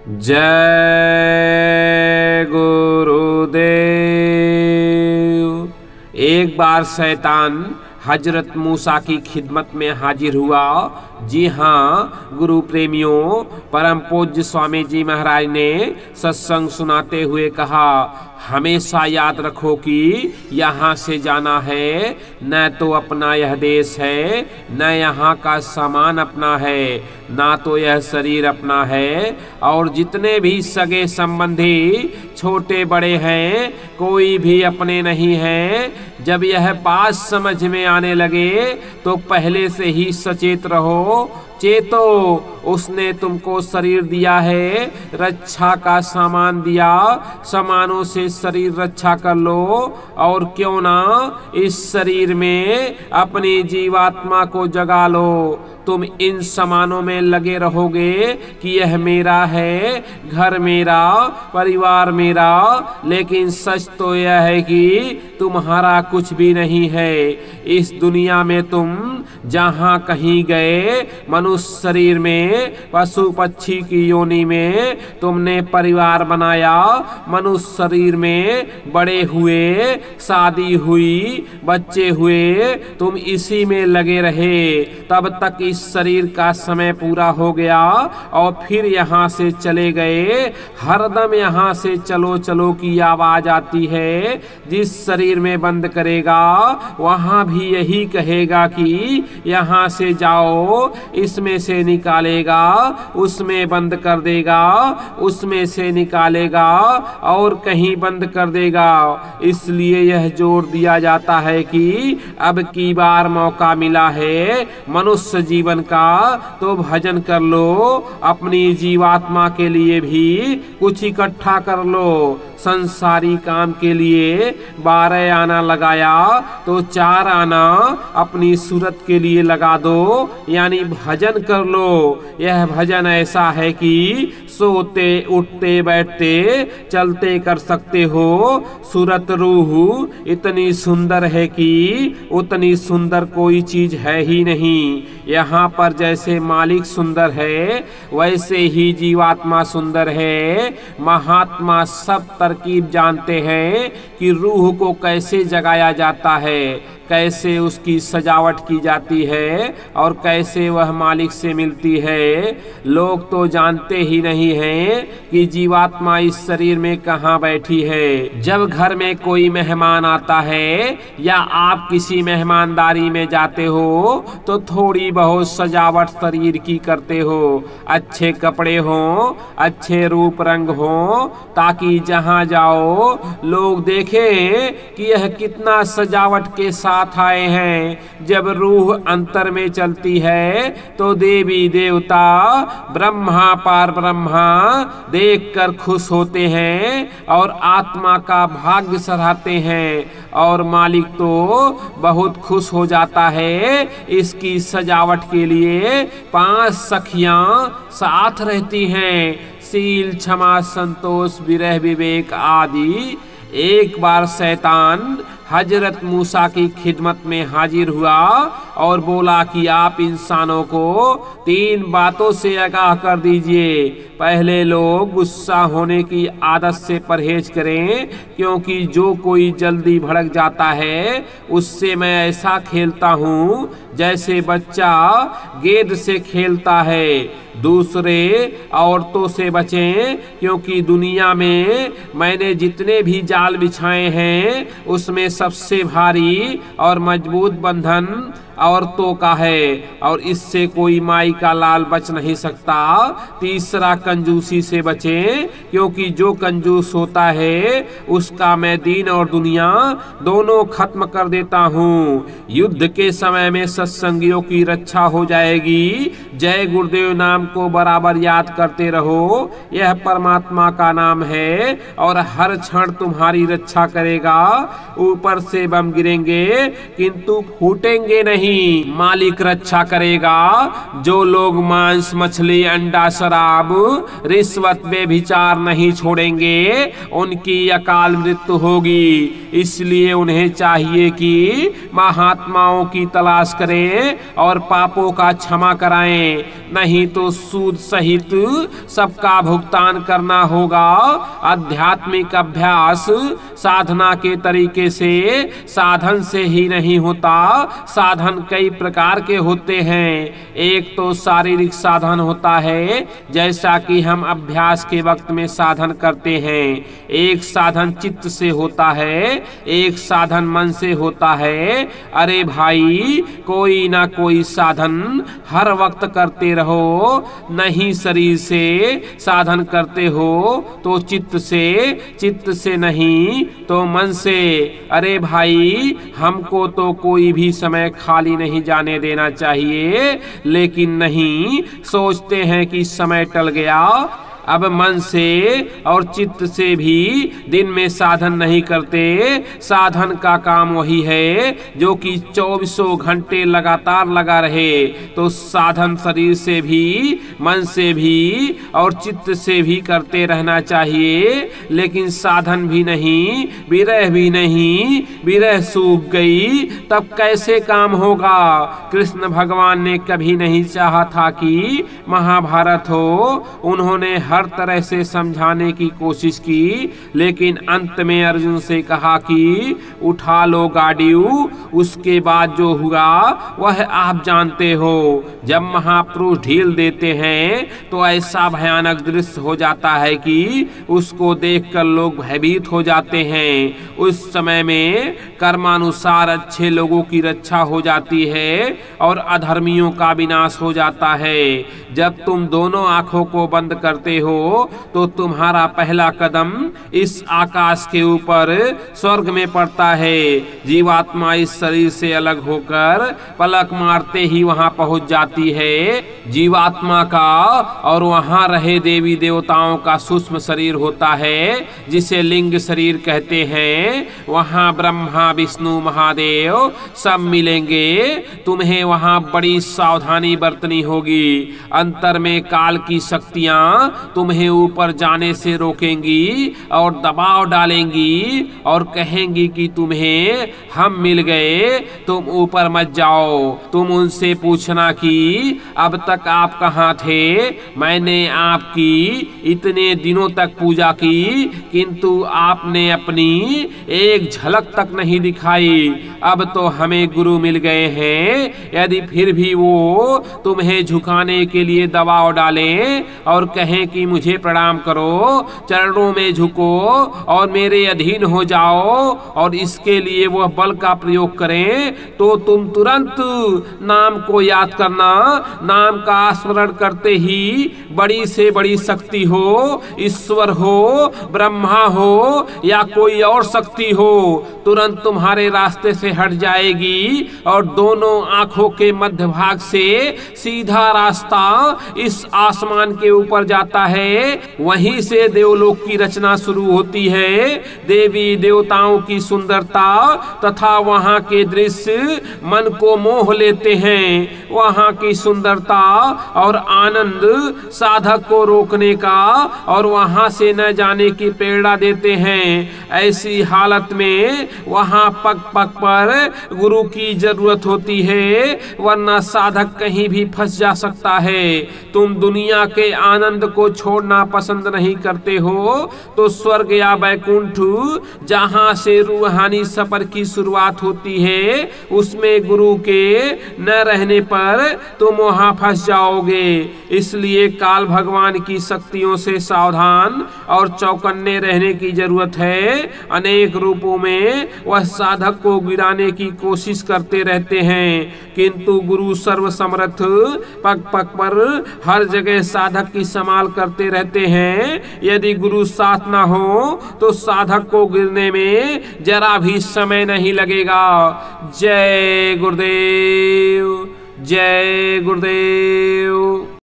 जय गुरुदेव। एक बार शैतान हजरत मूसा की खिदमत में हाजिर हुआ। जी हाँ गुरु प्रेमियों, परम पूज्य स्वामी जी महाराज ने सत्संग सुनाते हुए कहा, हमेशा याद रखो कि यहाँ से जाना है, न तो अपना यह देश है, न यहाँ का सामान अपना है, ना तो यह शरीर अपना है, और जितने भी सगे संबंधी छोटे बड़े हैं कोई भी अपने नहीं हैं। जब यह बात समझ में आने लगे तो पहले से ही सचेत रहो। चेतो, उसने तुमको शरीर दिया है, रक्षा का सामान दिया, सामानों से शरीर रक्षा कर लो। और क्यों ना इस शरीर में अपनी जीवात्मा को जगा लो। तुम इन सामानों में लगे रहोगे कि यह मेरा है, घर मेरा, परिवार मेरा, लेकिन सच तो यह है कि तुम्हारा कुछ भी नहीं है। इस दुनिया में तुम जहाँ कहीं गए, मनुष्य शरीर में, पशु पक्षी की योनि में तुमने परिवार बनाया, मनुष्य शरीर में बड़े हुए, शादी हुई, बच्चे हुए, तुम इसी में लगे रहे। तब तक इस शरीर का समय पूरा हो गया और फिर यहाँ से चले गए। हरदम यहाँ से चलो चलो की आवाज आती है। जिस शरीर में बंद करेगा वहाँ भी यही कहेगा कि यहाँ से जाओ, इसमें से निकालेगा, उसमें बंद कर देगा, उसमें से निकालेगा और कहीं बंद कर देगा। इसलिए यह जोर दिया जाता है कि अब की बार मौका मिला है मनुष्य जीवन का, तो भजन कर लो। अपनी जीवात्मा के लिए भी कुछ इकट्ठा कर लो। संसारी काम के लिए 12 आना लगाया तो 4 आना अपनी सूरत के लिए लगा दो, यानी भजन कर लो। यह भजन ऐसा है कि सोते उठते बैठते चलते कर सकते हो। सूरत रूह इतनी सुंदर है कि उतनी सुंदर कोई चीज है ही नहीं। यहाँ पर जैसे मालिक सुंदर है वैसे ही जीवात्मा सुंदर है। महात्मा सब तरकीब जानते हैं कि रूह को कैसे जगाया जाता है, कैसे उसकी सजावट की जाती है और कैसे वह मालिक से मिलती है। लोग तो जानते ही नहीं हैं कि जीवात्मा इस शरीर में कहाँ बैठी है। जब घर में कोई मेहमान आता है या आप किसी मेहमानदारी में जाते हो तो थोड़ी बहुत सजावट शरीर की करते हो। अच्छे कपड़े हों, अच्छे रूप रंग हों, ताकि जहाँ जाओ लोग देखें कि यह कितना सजावट के साथ आए हैं। जब रूह अंतर में चलती है तो देवी देवता ब्रह्मा पार ब्रह्मा देखकर खुश होते हैं और आत्मा का भाग्य सराहते हैं, और मालिक तो बहुत खुश हो जाता है। इसकी सजावट के लिए 5 सखियां साथ रहती हैं, शील, क्षमा, संतोष, विरह, विवेक आदि। एक बार शैतान हजरत मूसा की खिदमत में हाजिर हुआ और बोला कि आप इंसानों को 3 बातों से आगाह कर दीजिए। पहले लोग गुस्सा होने की आदत से परहेज करें, क्योंकि जो कोई जल्दी भड़क जाता है उससे मैं ऐसा खेलता हूँ जैसे बच्चा गेंद से खेलता है। दूसरे, औरतों से बचें, क्योंकि दुनिया में मैंने जितने भी जाल बिछाए हैं उसमें सबसे भारी और मजबूत बंधन औरतों का है, और इससे कोई माई का लाल बच नहीं सकता। तीसरा, कंजूसी से बचें, क्योंकि जो कंजूस होता है उसका मैं दीन और दुनिया दोनों खत्म कर देता हूँ। युद्ध के समय में सत्संगियों की रक्षा हो जाएगी। जय गुरुदेव नाम को बराबर याद करते रहो, यह परमात्मा का नाम है और हर क्षण तुम्हारी रक्षा करेगा। ऊपर से बम गिरेंगे किंतु फूटेंगे नहीं। नहीं मालिक रक्षा करेगा। जो लोग मांस, मछली, अंडा, शराब, रिश्वत, बेभिचार नहीं छोड़ेंगे उनकी अकाल मृत्यु होगी। इसलिए उन्हें चाहिए कि महात्माओं की तलाश करें और पापों का क्षमा कराएं, नहीं तो सूद सहित सबका भुगतान करना होगा। आध्यात्मिक अभ्यास साधना के तरीके से साधन से ही नहीं होता। साधन कई प्रकार के होते हैं। एक तो शारीरिक साधन होता है, जैसा कि हम अभ्यास के वक्त में साधन करते हैं। एक साधन चित्त से होता है, एक साधन मन से होता है। अरे भाई, कोई ना कोई साधन हर वक्त करते रहो। नहीं शरीर से साधन करते हो तो चित्त से नहीं तो मन से। अरे भाई, हमको तो कोई भी समय खाली नहीं जाने देना चाहिए, लेकिन नहीं, सोचते हैं कि समय टल गया। अब मन से और चित्त से भी दिन में साधन नहीं करते। साधन का काम वही है जो कि 24 घंटे लगातार लगा रहे। तो साधन शरीर से भी, मन से भी और चित्त से भी करते रहना चाहिए। लेकिन साधन भी नहीं, विरह भी नहीं, विरह सूख गई तब कैसे काम होगा। कृष्ण भगवान ने कभी नहीं चाहा था कि महाभारत हो। उन्होंने हर तरह से समझाने की कोशिश की, लेकिन अंत में अर्जुन से कहा कि उठा लो गाड़ियू। उसके बाद जो हुआ वह आप जानते हो। जब महापुरुष ढील देते हैं तो ऐसा भयानक दृश्य हो जाता है कि उसको देखकर लोग भयभीत हो जाते हैं। उस समय में कर्मानुसार अच्छे लोगों की रक्षा हो जाती है और अधर्मियों का विनाश हो जाता है। जब तुम दोनों आंखों को बंद करते हो तो तुम्हारा पहला कदम इस आकाश के ऊपर स्वर्ग में पड़ता है। जीवात्मा इस शरीर से अलग होकर पलक मारते ही वहां पहुंच जाती है। जीवात्मा का और वहां रहे देवी देवताओं का सूक्ष्म शरीर होता है, जिसे लिंग शरीर कहते हैं। वहां ब्रह्मा, विष्णु, महादेव सब मिलेंगे। तुम्हें वहां बड़ी सावधानी बरतनी होगी। अंतर में काल की शक्तियां तुम्हें ऊपर जाने से रोकेंगी और दबाव डालेंगी और कहेंगी कि तुम्हें हम मिल गए, तुम ऊपर मत जाओ। तुम उनसे पूछना कि अब तक आप कहाँ थे। मैंने आपकी इतने दिनों तक पूजा की, किंतु आपने अपनी एक झलक तक नहीं दिखाई। अब तो हमें गुरु मिल गए हैं। यदि फिर भी वो तुम्हें झुकाने के लिए दबाव डालें और कहें कि मुझे प्रणाम करो, चरणों में झुको और मेरे अधीन हो जाओ, और इसके लिए वह बल का प्रयोग करें, तो तुम तुरंत नाम को याद करना। नाम का स्मरण करते ही बड़ी से बड़ी शक्ति हो, ईश्वर हो, ब्रह्मा हो या कोई और शक्ति हो, तुरंत तुम्हारे रास्ते से हट जाएगी और दोनों आंखों के मध्य भाग से सीधा रास्ता इस आसमान के ऊपर जाता है। वहीं से देवलोक की रचना शुरू होती है। देवी देवताओं की सुंदरता तथा वहां के दृश्य मन को मोह लेते हैं। वहां की सुंदरता और आनंद साधक को रोकने का और वहां से न जाने की प्रेरणा देते हैं। ऐसी हालत में वहां पग पग पर गुरु की जरूरत होती है, वरना साधक कहीं भी फंस जा सकता है। तुम दुनिया के आनंद को छोड़ना पसंद नहीं करते हो तो स्वर्ग या वैकुंठ, जहां से रूहानी सफर की शुरुआत होती है, उसमें गुरु के न रहने पर तुम वहां फंस जाओगे। इसलिए काल भगवान की शक्तियों से सावधान और चौकन्ने रहने की जरूरत है। अनेक रूपों में वह साधक को गिराने की कोशिश करते रहते हैं, किंतु गुरु सर्वसमर्थ पग पग पर हर जगह साधक की संभाल करते रहते हैं। यदि गुरु साथ ना हो तो साधक को गिरने में जरा भी समय नहीं लगेगा। जय गुरुदेव, जय गुरुदेव।